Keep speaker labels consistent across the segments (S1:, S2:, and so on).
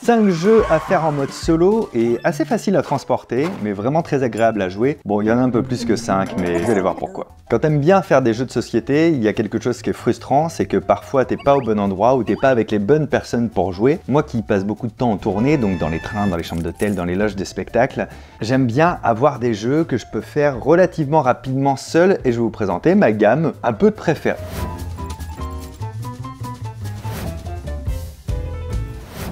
S1: 5 jeux à faire en mode solo et assez facile à transporter, mais vraiment très agréable à jouer. Bon, il y en a un peu plus que 5, mais vous allez voir pourquoi. Quand t'aimes bien faire des jeux de société, il y a quelque chose qui est frustrant, c'est que parfois t'es pas au bon endroit ou t'es pas avec les bonnes personnes pour jouer. Moi qui passe beaucoup de temps en tournée, donc dans les trains, dans les chambres d'hôtel, dans les loges de spectacle, j'aime bien avoir des jeux que je peux faire relativement rapidement seul et je vais vous présenter ma gamme un peu de préférés.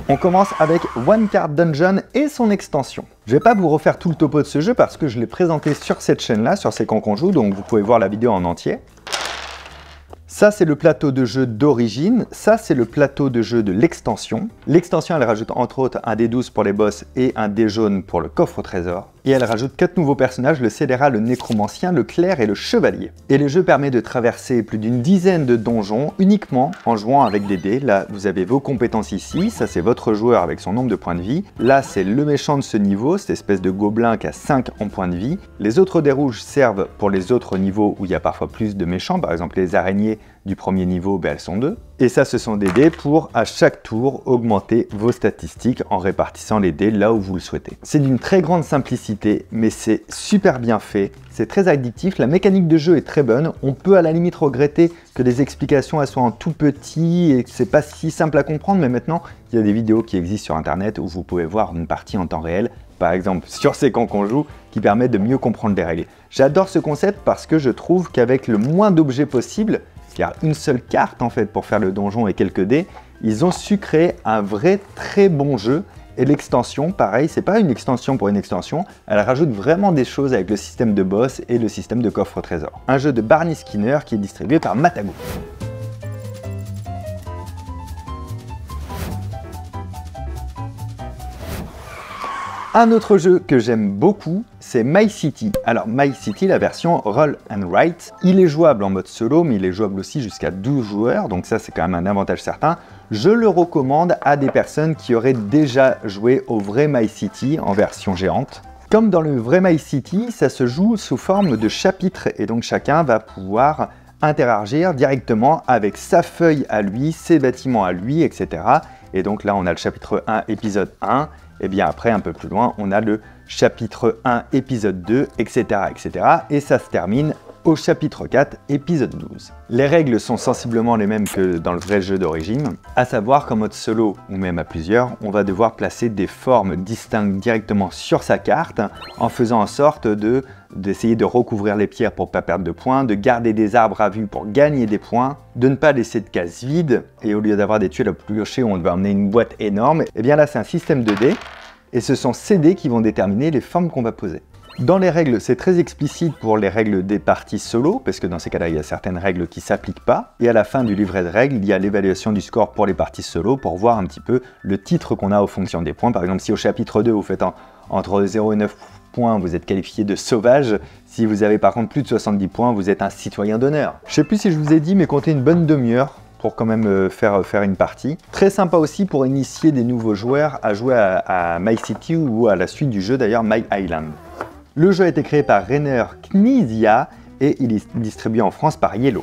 S1: On commence avec One Card Dungeon et son extension. Je vais pas vous refaire tout le topo de ce jeu parce que je l'ai présenté sur cette chaîne-là, sur C'est quand qu'on joue, donc vous pouvez voir la vidéo en entier. Ça, c'est le plateau de jeu d'origine. Ça, c'est le plateau de jeu de l'extension. L'extension, elle rajoute entre autres un dé 12 pour les boss et un dé jaune pour le coffre au trésor. Et elle rajoute 4 nouveaux personnages, le scélérat, le nécromancien, le clerc et le chevalier. Et le jeu permet de traverser plus d'une dizaine de donjons uniquement en jouant avec des dés. Là, vous avez vos compétences ici. Ça, c'est votre joueur avec son nombre de points de vie. Là, c'est le méchant de ce niveau, cette espèce de gobelin qui a 5 en points de vie. Les autres dés rouges servent pour les autres niveaux où il y a parfois plus de méchants. Par exemple, les araignées du premier niveau, elles sont 2. Et ça, ce sont des dés pour, à chaque tour, augmenter vos statistiques en répartissant les dés là où vous le souhaitez. C'est d'une très grande simplicité, mais c'est super bien fait. C'est très addictif, la mécanique de jeu est très bonne. On peut à la limite regretter que les explications elles soient en tout petit et que c'est pas si simple à comprendre, mais maintenant, il y a des vidéos qui existent sur Internet où vous pouvez voir une partie en temps réel, par exemple sur C'est quand qu'on joue, qui permet de mieux comprendre les règles. J'adore ce concept parce que je trouve qu'avec le moins d'objets possible, car une seule carte en fait pour faire le donjon et quelques dés, ils ont su créer un vrai très bon jeu. Et l'extension, pareil, c'est pas une extension pour une extension, elle rajoute vraiment des choses avec le système de boss et le système de coffre au trésor. Un jeu de Barney Skinner qui est distribué par Matago. Un autre jeu que j'aime beaucoup, c'est My City. Alors My City, la version Roll and Write, il est jouable en mode solo, mais il est jouable aussi jusqu'à 12 joueurs, donc ça c'est quand même un avantage certain. Je le recommande à des personnes qui auraient déjà joué au vrai My City en version géante. Comme dans le vrai My City, ça se joue sous forme de chapitres, et donc chacun va pouvoir interagir directement avec sa feuille à lui, ses bâtiments à lui, etc. Et donc là on a le chapitre 1, épisode 1, et bien après, un peu plus loin, on a le chapitre 1, épisode 2, etc., etc. Et ça se termine au chapitre 4, épisode 12. Les règles sont sensiblement les mêmes que dans le vrai jeu d'origine, à savoir qu'en mode solo ou même à plusieurs, on va devoir placer des formes distinctes directement sur sa carte en faisant en sorte d'essayer de recouvrir les pierres pour ne pas perdre de points, de garder des arbres à vue pour gagner des points, de ne pas laisser de cases vides, et au lieu d'avoir des tuiles à piocher où on doit emmener une boîte énorme, et bien là c'est un système de dés, et ce sont ces dés qui vont déterminer les formes qu'on va poser. Dans les règles, c'est très explicite pour les règles des parties solo, parce que dans ces cas-là, il y a certaines règles qui ne s'appliquent pas. Et à la fin du livret de règles, il y a l'évaluation du score pour les parties solo, pour voir un petit peu le titre qu'on a aux fonctions des points. Par exemple, si au chapitre 2, vous faites entre 0 et 9 points, vous êtes qualifié de sauvage. Si vous avez par contre plus de 70 points, vous êtes un citoyen d'honneur. Je ne sais plus si je vous ai dit, mais comptez une bonne demi-heure pour quand même faire une partie. Très sympa aussi pour initier des nouveaux joueurs à jouer à My City ou à la suite du jeu d'ailleurs, My Island. Le jeu a été créé par Rainer Knizia et il est distribué en France par Yellow.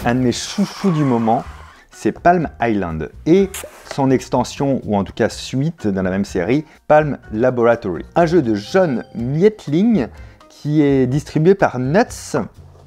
S1: Un de mes chouchous du moment, c'est Palm Island et son extension, ou en tout cas suite dans la même série, Palm Laboratory. Un jeu de John Mietling qui est distribué par Nuts.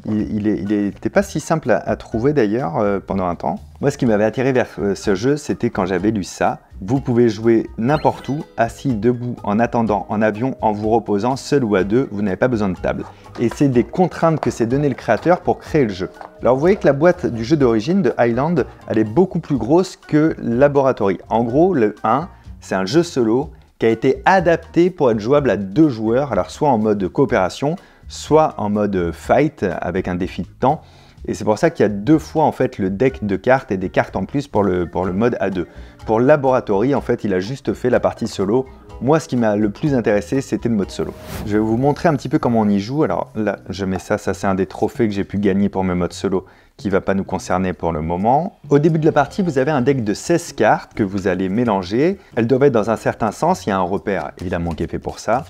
S1: Il n'était pas si simple à trouver d'ailleurs pendant un temps. Moi, ce qui m'avait attiré vers ce jeu, c'était quand j'avais lu ça. Vous pouvez jouer n'importe où, assis, debout, en attendant, en avion, en vous reposant, seul ou à deux, vous n'avez pas besoin de table. Et c'est des contraintes que s'est donné le créateur pour créer le jeu. Alors vous voyez que la boîte du jeu d'origine de Island, elle est beaucoup plus grosse que Laboratory. En gros, le 1, c'est un jeu solo qui a été adapté pour être jouable à 2 joueurs, alors soit en mode coopération, soit en mode fight avec un défi de temps. Et c'est pour ça qu'il y a 2 fois en fait le deck de cartes et des cartes en plus pour le mode A2. Pour Laboratory, en fait, il a juste fait la partie solo. Moi, ce qui m'a le plus intéressé, c'était le mode solo. Je vais vous montrer un petit peu comment on y joue. Alors là, je mets ça c'est un des trophées que j'ai pu gagner pour mes modes solo qui ne va pas nous concerner pour le moment. Au début de la partie, vous avez un deck de 16 cartes que vous allez mélanger. Elles doivent être dans un certain sens. Il y a un repère évidemment qui est fait pour ça.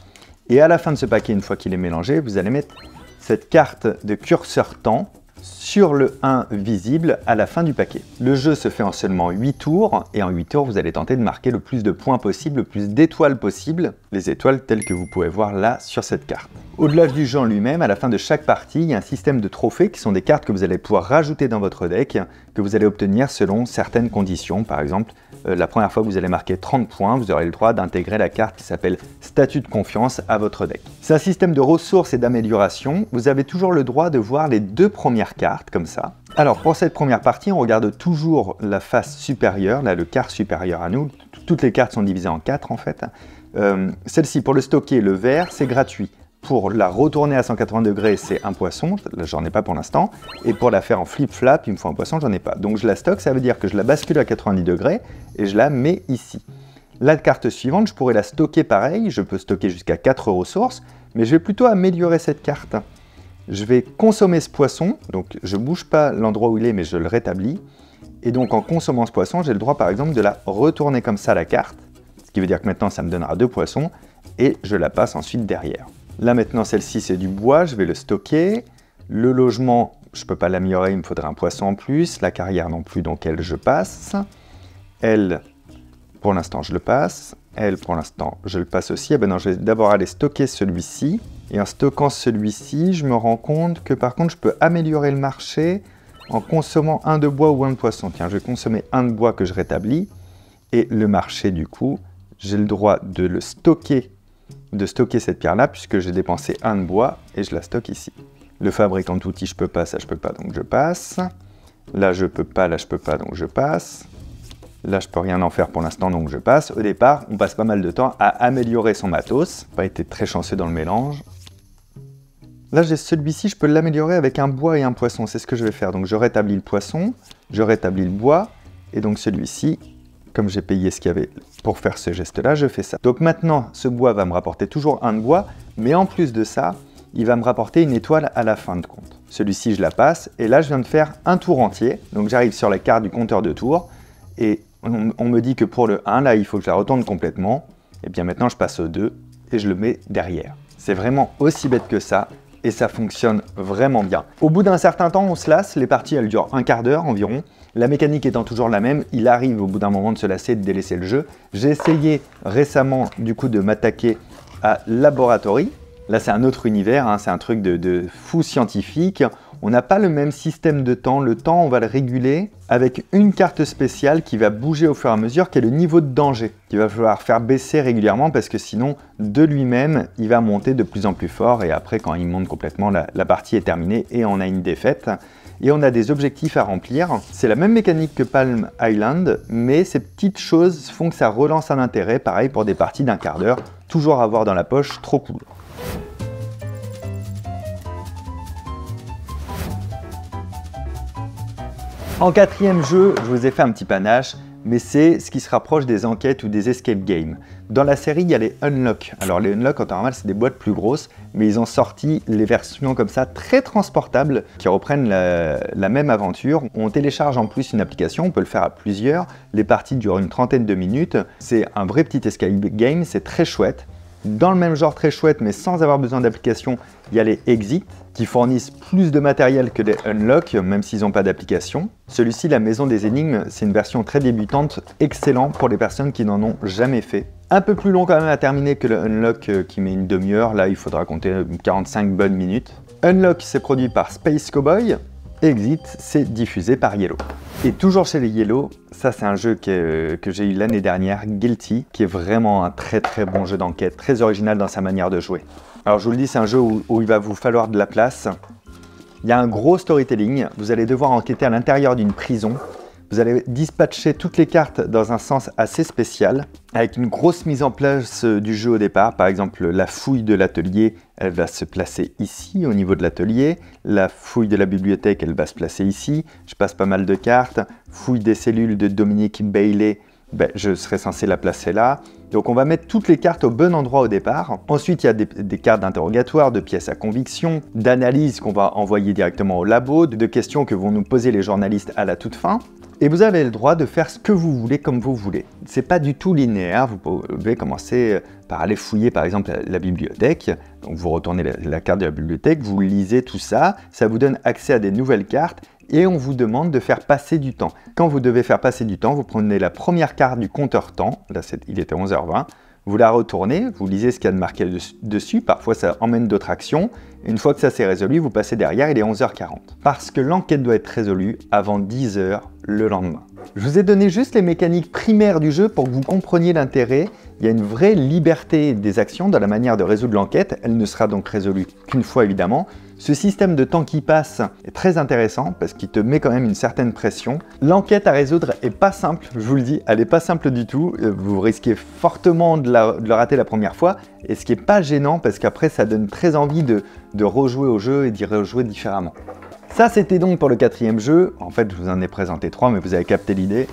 S1: Et à la fin de ce paquet, une fois qu'il est mélangé, vous allez mettre cette carte de curseur temps sur le 1 visible à la fin du paquet. Le jeu se fait en seulement 8 tours, et en 8 tours, vous allez tenter de marquer le plus de points possible, le plus d'étoiles possible, les étoiles telles que vous pouvez voir là sur cette carte. Au-delà du jeu en lui-même, à la fin de chaque partie, il y a un système de trophées qui sont des cartes que vous allez pouvoir rajouter dans votre deck, que vous allez obtenir selon certaines conditions. Par exemple, la première fois que vous allez marquer 30 points, vous aurez le droit d'intégrer la carte qui s'appelle Statut de confiance à votre deck. C'est un système de ressources et d'amélioration. Vous avez toujours le droit de voir les 2 premières cartes, comme ça. Alors pour cette première partie, on regarde toujours la face supérieure, là le quart supérieur à nous. Toutes les cartes sont divisées en 4 en fait. Celle-ci, pour le stocker, le vert, c'est gratuit. Pour la retourner à 180 degrés, c'est un poisson, là j'en ai pas pour l'instant. Et pour la faire en flip-flap, il me faut un poisson, j'en ai pas. Donc je la stocke, ça veut dire que je la bascule à 90 degrés et je la mets ici. La carte suivante, je pourrais la stocker pareil, je peux stocker jusqu'à 4 ressources, mais je vais plutôt améliorer cette carte. Je vais consommer ce poisson, donc je bouge pas l'endroit où il est, mais je le rétablis. Et donc en consommant ce poisson, j'ai le droit par exemple de la retourner comme ça la carte, ce qui veut dire que maintenant ça me donnera 2 poissons, et je la passe ensuite derrière. Là maintenant celle-ci c'est du bois, je vais le stocker. Le logement, je ne peux pas l'améliorer, il me faudrait un poisson en plus. La carrière non plus, donc elle je passe. Elle, pour l'instant je le passe. Elle, pour l'instant je le passe aussi. Eh ben non, je vais d'abord aller stocker celui-ci. Et en stockant celui-ci, je me rends compte que par contre je peux améliorer le marché en consommant un de bois ou un de poisson. Tiens, je vais consommer un de bois que je rétablis. Et le marché du coup, j'ai le droit de le stocker, cette pierre-là, puisque j'ai dépensé un de bois et je la stocke ici. Le fabricant d'outils, je peux pas, ça je peux pas, donc je passe. Là je peux pas, là je peux pas, donc je passe. Là je peux rien en faire pour l'instant, donc je passe. Au départ, on passe pas mal de temps à améliorer son matos. Pas été très chanceux dans le mélange. Là j'ai celui-ci, je peux l'améliorer avec un bois et un poisson, c'est ce que je vais faire. Donc je rétablis le poisson, je rétablis le bois, et donc celui-ci, comme j'ai payé ce qu'il y avait pour faire ce geste-là, je fais ça. Donc maintenant, ce bois va me rapporter toujours un de bois, mais en plus de ça, il va me rapporter une étoile à la fin de compte. Celui-ci, je la passe, et là, je viens de faire un tour entier. Donc j'arrive sur la carte du compteur de tours, et on me dit que pour le 1, là, il faut que je la retourne complètement. Et bien maintenant, je passe au 2, et je le mets derrière. C'est vraiment aussi bête que ça, et ça fonctionne vraiment bien. Au bout d'un certain temps, on se lasse, les parties elles durent un quart d'heure environ. La mécanique étant toujours la même, il arrive au bout d'un moment de se lasser, de délaisser le jeu. J'ai essayé récemment du coup de m'attaquer à Laboratory. Là c'est un autre univers, hein, c'est un truc de fou scientifique. On n'a pas le même système de temps. Le temps, on va le réguler avec une carte spéciale qui va bouger au fur et à mesure, qui est le niveau de danger, qu'il va falloir faire baisser régulièrement parce que sinon, de lui-même, il va monter de plus en plus fort. Et après, quand il monte complètement, la partie est terminée et on a une défaite. Et on a des objectifs à remplir. C'est la même mécanique que Palm Island, mais ces petites choses font que ça relance un intérêt. Pareil pour des parties d'un quart d'heure, toujours à avoir dans la poche, trop cool. En quatrième jeu, je vous ai fait un petit panache, mais c'est ce qui se rapproche des enquêtes ou des escape games. Dans la série, il y a les Unlock. Alors les Unlock, en temps normal, c'est des boîtes plus grosses, mais ils ont sorti les versions comme ça, très transportables, qui reprennent la même aventure. On télécharge en plus une application, on peut le faire à plusieurs. Les parties durent une trentaine de minutes. C'est un vrai petit escape game, c'est très chouette. Dans le même genre très chouette, mais sans avoir besoin d'application, il y a les Exit, qui fournissent plus de matériel que les Unlock, même s'ils n'ont pas d'application. Celui-ci, la Maison des Énigmes, c'est une version très débutante, excellent pour les personnes qui n'en ont jamais fait. Un peu plus long quand même à terminer que le Unlock qui met une demi-heure, là il faudra compter 45 bonnes minutes. Unlock, c'est produit par Space Cowboy. Exit, c'est diffusé par Yellow. Et toujours chez les Yellow, ça c'est un jeu que j'ai eu l'année dernière, Guilty, qui est vraiment un très très bon jeu d'enquête, très original dans sa manière de jouer. Alors je vous le dis, c'est un jeu où il va vous falloir de la place. Il y a un gros storytelling, vous allez devoir enquêter à l'intérieur d'une prison. Vous allez dispatcher toutes les cartes dans un sens assez spécial, avec une grosse mise en place du jeu au départ. Par exemple, la fouille de l'atelier, elle va se placer ici, au niveau de l'atelier. La fouille de la bibliothèque, elle va se placer ici. Je passe pas mal de cartes. Fouille des cellules de Dominic Bailey, je serais censé la placer là. Donc on va mettre toutes les cartes au bon endroit au départ. Ensuite, il y a des cartes d'interrogatoire, de pièces à conviction, d'analyse qu'on va envoyer directement au labo, de questions que vont nous poser les journalistes à la toute fin. Et vous avez le droit de faire ce que vous voulez comme vous voulez. C'est pas du tout linéaire, vous pouvez commencer par aller fouiller par exemple la bibliothèque. Donc vous retournez la carte de la bibliothèque, vous lisez tout ça, ça vous donne accès à des nouvelles cartes et on vous demande de faire passer du temps. Quand vous devez faire passer du temps, vous prenez la première carte du compteur temps, là il était 11h20, vous la retournez, vous lisez ce qu'il y a de marqué dessus, parfois ça emmène d'autres actions. Une fois que ça s'est résolu, vous passez derrière, il est 11h40. Parce que l'enquête doit être résolue avant 10h le lendemain. Je vous ai donné juste les mécaniques primaires du jeu pour que vous compreniez l'intérêt. Il y a une vraie liberté des actions dans la manière de résoudre l'enquête. Elle ne sera donc résolue qu'une fois évidemment. Ce système de temps qui passe est très intéressant parce qu'il te met quand même une certaine pression. L'enquête à résoudre est pas simple, je vous le dis, elle n'est pas simple du tout. Vous risquez fortement de le rater la première fois. Et ce qui n'est pas gênant parce qu'après ça donne très envie de rejouer au jeu et d'y rejouer différemment. Ça c'était donc pour le 4e jeu. En fait je vous en ai présenté 3 mais vous avez capté l'idée.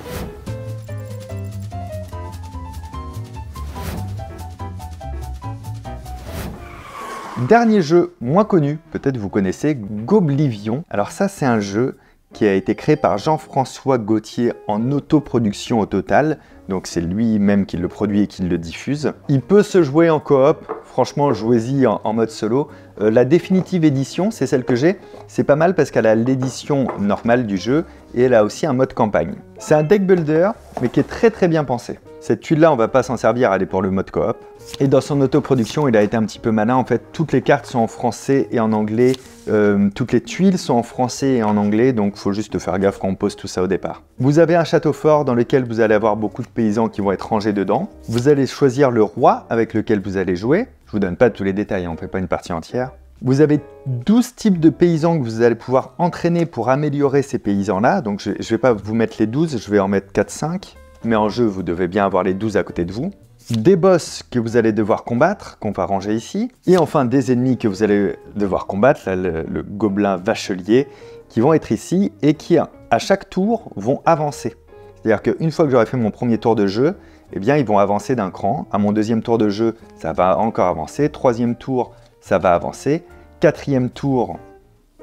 S1: Dernier jeu moins connu, peut-être vous connaissez, Goblivion. Alors ça c'est un jeu qui a été créé par Jean-François Gauthier en autoproduction au total. Donc c'est lui-même qui le produit et qui le diffuse. Il peut se jouer en coop, franchement jouez-y en mode solo. La définitive édition, c'est celle que j'ai, c'est pas mal parce qu'elle a l'édition normale du jeu et elle a aussi un mode campagne. C'est un deck builder mais qui est très bien pensé. Cette tuile-là, on va pas s'en servir, elle est pour le mode coop. Et dans son autoproduction, il a été un petit peu malin. En fait, toutes les cartes sont en français et en anglais. Toutes les tuiles sont en français et en anglais. Donc, il faut juste faire gaffe quand on pose tout ça au départ. Vous avez un château fort dans lequel vous allez avoir beaucoup de paysans qui vont être rangés dedans. Vous allez choisir le roi avec lequel vous allez jouer. Je vous donne pas tous les détails, on ne fait pas une partie entière. Vous avez 12 types de paysans que vous allez pouvoir entraîner pour améliorer ces paysans-là. Donc, je ne vais pas vous mettre les 12, je vais en mettre 4-5. Mais en jeu, vous devez bien avoir les 12 à côté de vous. Des boss que vous allez devoir combattre, qu'on va ranger ici. Et enfin, des ennemis que vous allez devoir combattre, là, le gobelin vachelier, qui vont être ici et qui, à chaque tour, vont avancer. C'est-à-dire qu'une fois que j'aurai fait mon premier tour de jeu, eh bien, ils vont avancer d'un cran. À mon deuxième tour de jeu, ça va encore avancer. Troisième tour, ça va avancer. Quatrième tour,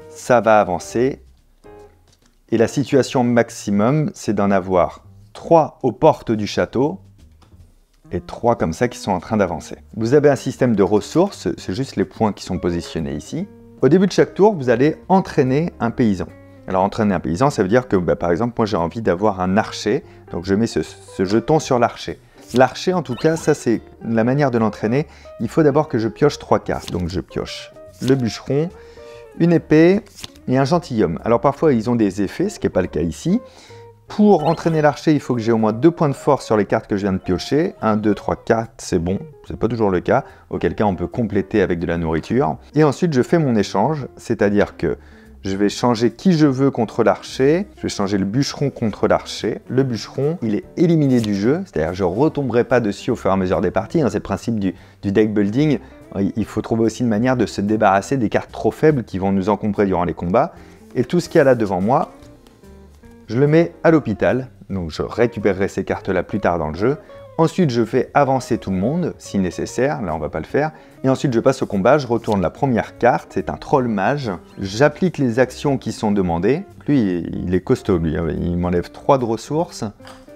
S1: ça va avancer. Et la situation maximum, c'est d'en avoir 3 aux portes du château et 3 comme ça qui sont en train d'avancer. Vous avez un système de ressources, c'est juste les points qui sont positionnés ici. Au début de chaque tour, vous allez entraîner un paysan. Alors entraîner un paysan, ça veut dire que par exemple, moi j'ai envie d'avoir un archer, donc je mets ce jeton sur l'archer. L'archer en tout cas, ça c'est la manière de l'entraîner. Il faut d'abord que je pioche 3 cartes, donc je pioche le bûcheron, une épée et un gentilhomme. Alors parfois ils ont des effets, ce qui n'est pas le cas ici. Pour entraîner l'archer, il faut que j'ai au moins 2 points de force sur les cartes que je viens de piocher. 1, 2, 3, 4, c'est bon. C'est pas toujours le cas. Auquel cas, on peut compléter avec de la nourriture. Et ensuite, je fais mon échange. C'est-à-dire que je vais changer qui je veux contre l'archer. Je vais changer le bûcheron contre l'archer. Le bûcheron, il est éliminé du jeu. C'est-à-dire que je ne retomberai pas dessus au fur et à mesure des parties. C'est le principe du deck building. Il faut trouver aussi une manière de se débarrasser des cartes trop faibles qui vont nous encombrer durant les combats. Et tout ce qu'il y a là devant moi, je le mets à l'hôpital, donc je récupérerai ces cartes-là plus tard dans le jeu. Ensuite, je fais avancer tout le monde, si nécessaire, là on va pas le faire. Et ensuite, je passe au combat, je retourne la première carte, c'est un troll mage. J'applique les actions qui sont demandées. Lui, il est costaud, lui, il m'enlève 3 de ressources.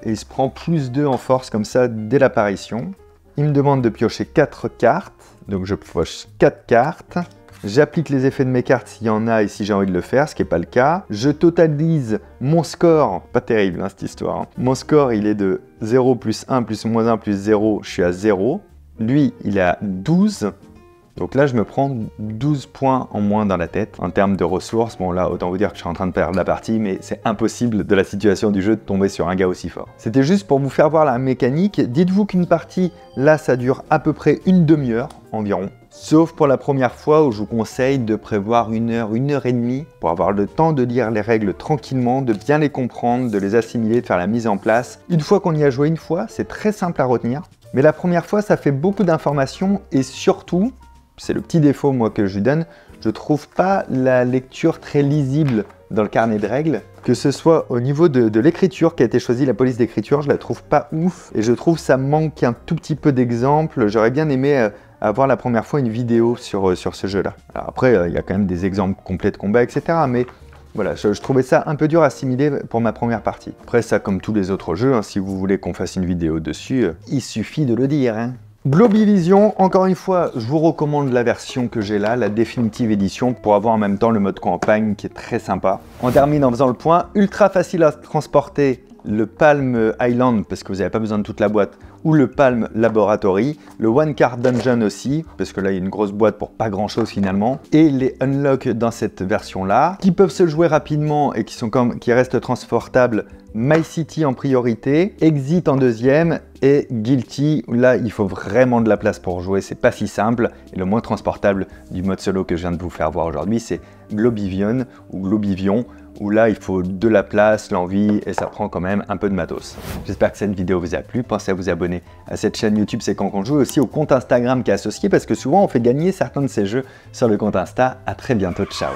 S1: Et il se prend plus 2 en force comme ça dès l'apparition. Il me demande de piocher 4 cartes, donc je pioche 4 cartes. J'applique les effets de mes cartes s'il y en a et si j'ai envie de le faire, ce qui n'est pas le cas. Je totalise mon score, pas terrible cette histoire. Mon score, il est de 0 plus 1 plus moins 1 plus 0, je suis à 0. Lui, il est à 12. Donc là, je me prends 12 points en moins dans la tête en termes de ressources. Bon là, autant vous dire que je suis en train de perdre la partie, mais c'est impossible de la situation du jeu de tomber sur un gars aussi fort. C'était juste pour vous faire voir la mécanique. Dites-vous qu'une partie, là, ça dure à peu près une demi-heure environ. Sauf pour la première fois où je vous conseille de prévoir 1 heure, 1 heure et demie pour avoir le temps de lire les règles tranquillement, de bien les comprendre, de les assimiler, de faire la mise en place. Une fois qu'on y a joué une fois, c'est très simple à retenir. Mais la première fois, ça fait beaucoup d'informations et surtout, c'est le petit défaut moi que je lui donne, je trouve pas la lecture très lisible dans le carnet de règles. Que ce soit au niveau de l'écriture qui a été choisie, la police d'écriture, je la trouve pas ouf. Et je trouve ça manque un tout petit peu d'exemples. J'aurais bien aimé avoir la première fois une vidéo sur ce jeu-là. Alors après, il y a quand même des exemples complets de combat, etc. Mais Voilà, je trouvais ça un peu dur à assimiler pour ma première partie. Après ça, comme tous les autres jeux, hein, si vous voulez qu'on fasse une vidéo dessus, il suffit de le dire. Hein. Globivision, encore une fois, je vous recommande la version que j'ai là, la définitive édition, pour avoir en même temps le mode campagne qui est très sympa. On termine en faisant le point, ultra facile à transporter, le Palm Island, parce que vous n'avez pas besoin de toute la boîte, ou le Palm Laboratory, le One Card Dungeon aussi, parce que là il y a une grosse boîte pour pas grand chose finalement, et les Unlock dans cette version là, qui peuvent se jouer rapidement et qui restent transportables, My City en priorité, Exit en deuxième, et Guilty, là il faut vraiment de la place pour jouer, c'est pas si simple, et le moins transportable du mode solo que je viens de vous faire voir aujourd'hui, c'est Globivion, ou Globivion, où là il faut de la place, l'envie, et ça prend quand même un peu de matos. J'espère que cette vidéo vous a plu, pensez à vous abonner à cette chaîne YouTube C'est Quand qu'on joue, et aussi au compte Instagram qui est associé, parce que souvent on fait gagner certains de ces jeux sur le compte Insta. À très bientôt, ciao.